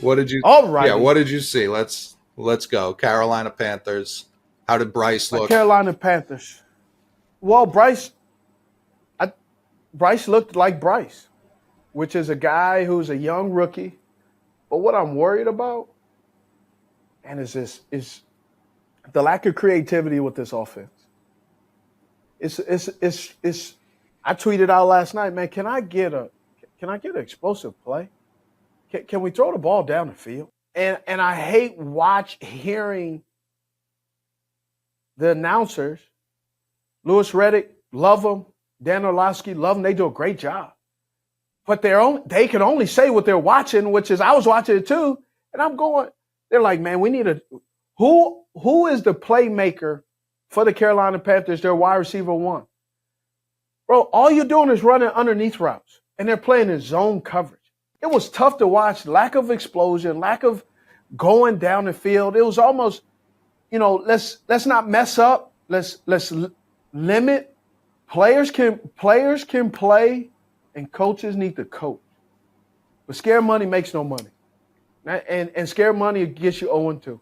What did you? All right. Yeah, what did you see? Let's go. Carolina Panthers. How did Bryce look? Carolina Panthers. Well, Bryce looked like Bryce, which is a guy who's a young rookie. But what I'm worried about, and is the lack of creativity with this offense. It's I tweeted out last night, man, can I get an explosive play? Can we throw the ball down the field? And I hate hearing the announcers, Louis Riddick, love them, Dan Orlovsky, love them. They do a great job. But they can only say what they're watching, which is I was watching it too, and I'm going, they're like, man, we need who is the playmaker for the Carolina Panthers, their wide receiver one? Bro, all you're doing is running underneath routes, and they're playing in zone coverage. It was tough to watch, lack of explosion, lack of going down the field. It was almost, let's not mess up. Let's limit. Players can play, and coaches need to coach. But scare money makes no money. And scare money gets you 0-2.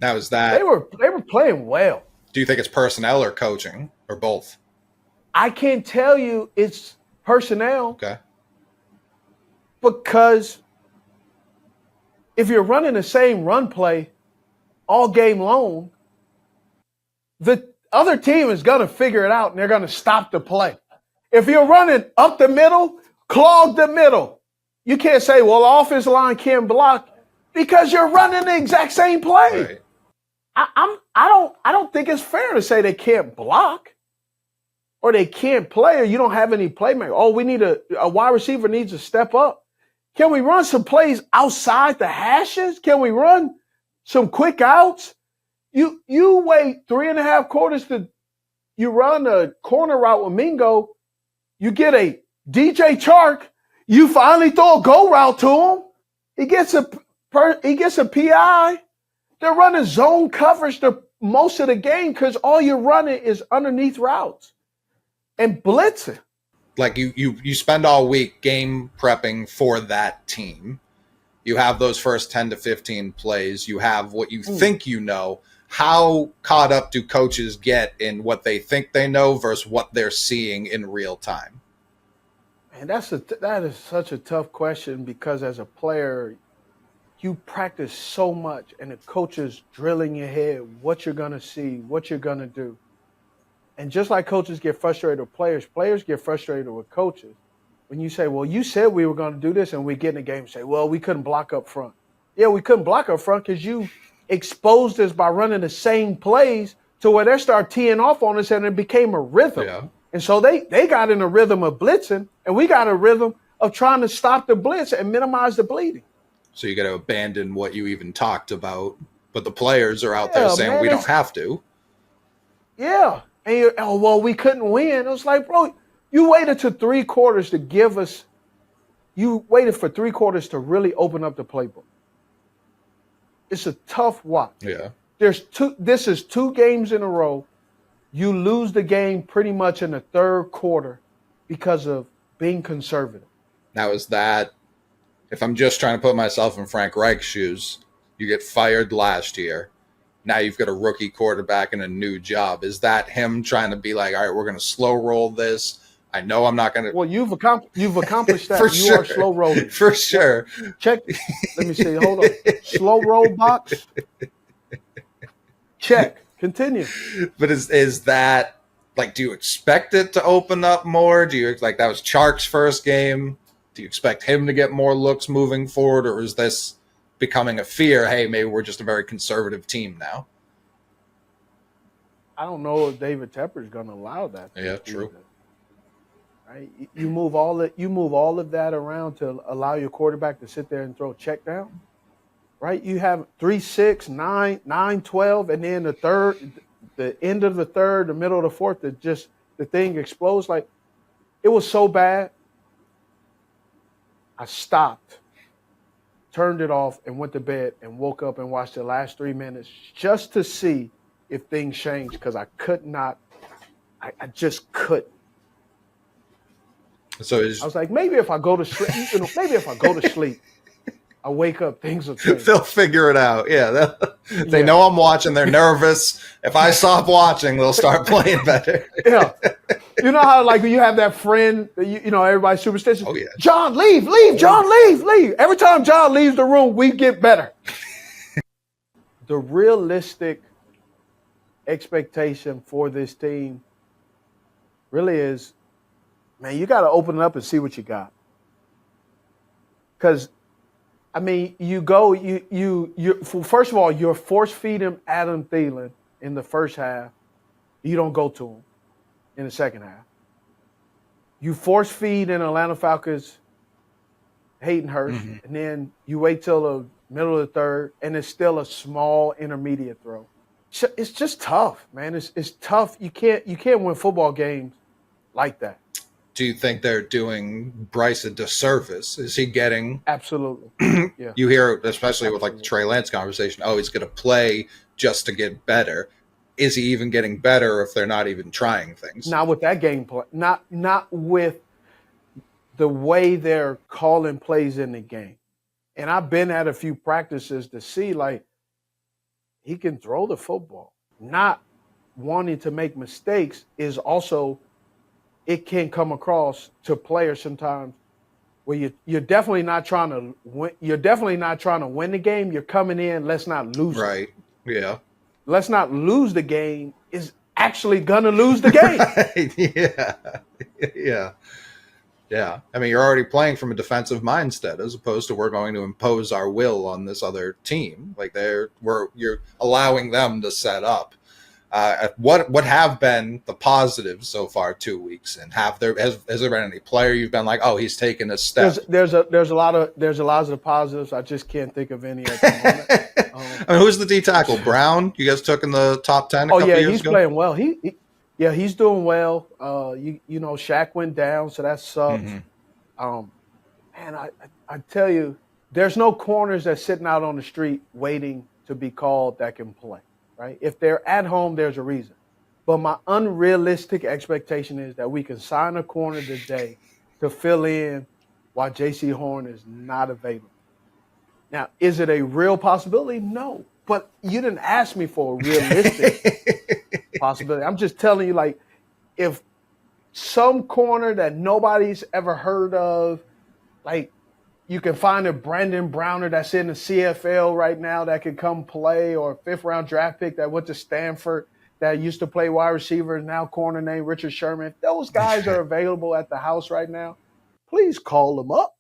Now is that they were playing well. Do you think it's personnel or coaching or both? I can't tell you it's personnel. Okay. Because if you're running the same run play all game long, the other team is going to figure it out and they're going to stop the play. If you're running up the middle, clog the middle. You can't say, well, the offensive line can't block because you're running the exact same play. Right. I don't think it's fair to say they can't block or they can't play or you don't have any playmaker. Oh, we need a wide receiver needs to step up. Can we run some plays outside the hashes? Can we run some quick outs? You wait 3.5 quarters you run a corner route with Mingo. You get a DJ Chark. You finally throw a go route to him. He gets a PI. They're running zone coverage most of the game because all you're running is underneath routes and blitzing. Like you spend all week game prepping for that team. You have those first 10 to 15 plays. You have what you think you know. How caught up do coaches get in what they think they know versus what they're seeing in real time? And that is such a tough question because as a player, you practice so much and the coach is drilling your head what you're going to see, what you're going to do. And just like coaches get frustrated with players get frustrated with coaches. When you say, well, you said we were going to do this and we get in the game and say, well, we couldn't block up front. Yeah, we couldn't block up front because you exposed us by running the same plays to where they start teeing off on us and it became a rhythm. Yeah. And so they got in a rhythm of blitzing and we got a rhythm of trying to stop the blitz and minimize the bleeding. So you got to abandon what you even talked about. But the players are out there saying we don't have to. Yeah. And we couldn't win. It was like, bro, you waited to 3 quarters to give us – you waited for 3 quarters to really open up the playbook. It's a tough watch. Yeah. This is 2 games in a row. You lose the game pretty much in the 3rd quarter because of being conservative. Now is that – if I'm just trying to put myself in Frank Reich's shoes, you get fired last year. Now you've got a rookie quarterback and a new job. Is that him trying to be like, all right, we're going to slow roll this? I know I'm not going to. Well, you've accomplished that. For You sure. are slow rolling. For sure. Check. Let me see. Hold on. Slow roll box. Check. Continue. But is that like? Do you expect it to open up more? Do you like that was Chark's first game? Do you expect him to get more looks moving forward, or is this becoming a fear? Hey, maybe we're just a very conservative team now. I don't know if David Tepper's going to allow that. Yeah, true. Right? You move all of that around to allow your quarterback to sit there and throw a check down. Right? You have 3-6, 9-12, and then the end of the third, the middle of the fourth, the thing explodes. Like it was so bad. I stopped, turned it off, and went to bed and woke up and watched the last 3 minutes just to see if things changed because I could not. I just couldn't. So I was like, maybe if I go to sleep, I wake up, things will change. They'll figure it out. Yeah. They know I'm watching. They're nervous. If I stop watching, they'll start playing better. Yeah. You know how, like, you have that friend, you know, everybody's superstitious? Oh, yeah. John, leave, John, leave. Every time John leaves the room, we get better. The realistic expectation for this team really is, man, you got to open it up and see what you got. Because, I mean, first of all, you're force feeding Adam Thielen in the first half. You don't go to him in the second half. You force feed in Atlanta Falcons Hayden Hurst, and then you wait till the middle of the third, and it's still a small intermediate throw. It's just tough, man. It's tough. You can't win football games like that. Do you think they're doing Bryce a disservice? Is he getting absolutely? Yeah. You hear, especially with like the Trey Lance conversation, oh, he's going to play just to get better. Is he even getting better if they're not even trying things? Not with that game play. Not with the way they're calling plays in the game. And I've been at a few practices to see, like, he can throw the football. Not wanting to make mistakes is also, it can come across to players sometimes where you're definitely not trying to win. You're definitely not trying to win the game. You're coming in, let's not lose. Right. It. Yeah. Let's not lose the game is actually gonna lose the game. Yeah. Yeah. Yeah. I mean, you're already playing from a defensive mindset as opposed to we're going to impose our will on this other team. Like you're allowing them to set up. What have been the positives so far 2 weeks, and has there been any player you've been like, oh, he's taken a step? There's a lot of the positives. I just can't think of any at the moment. I mean, who's the D tackle? Brown? You guys took in the top 10 a couple years ago? He's playing well. He's doing well. You know, Shaq went down, so that sucks. Man, I tell you, there's no corners that's sitting out on the street waiting to be called that can play. Right? If they're at home, there's a reason. But my unrealistic expectation is that we can sign a corner today to fill in while J.C. Horn is not available. Now, is it a real possibility? No. But you didn't ask me for a realistic possibility. I'm just telling you, like, if some corner that nobody's ever heard of, like, you can find a Brandon Browner that's in the CFL right now that can come play, or a fifth-round draft pick that went to Stanford that used to play wide receiver and now corner named Richard Sherman. If those guys are available at the house right now, please call them up.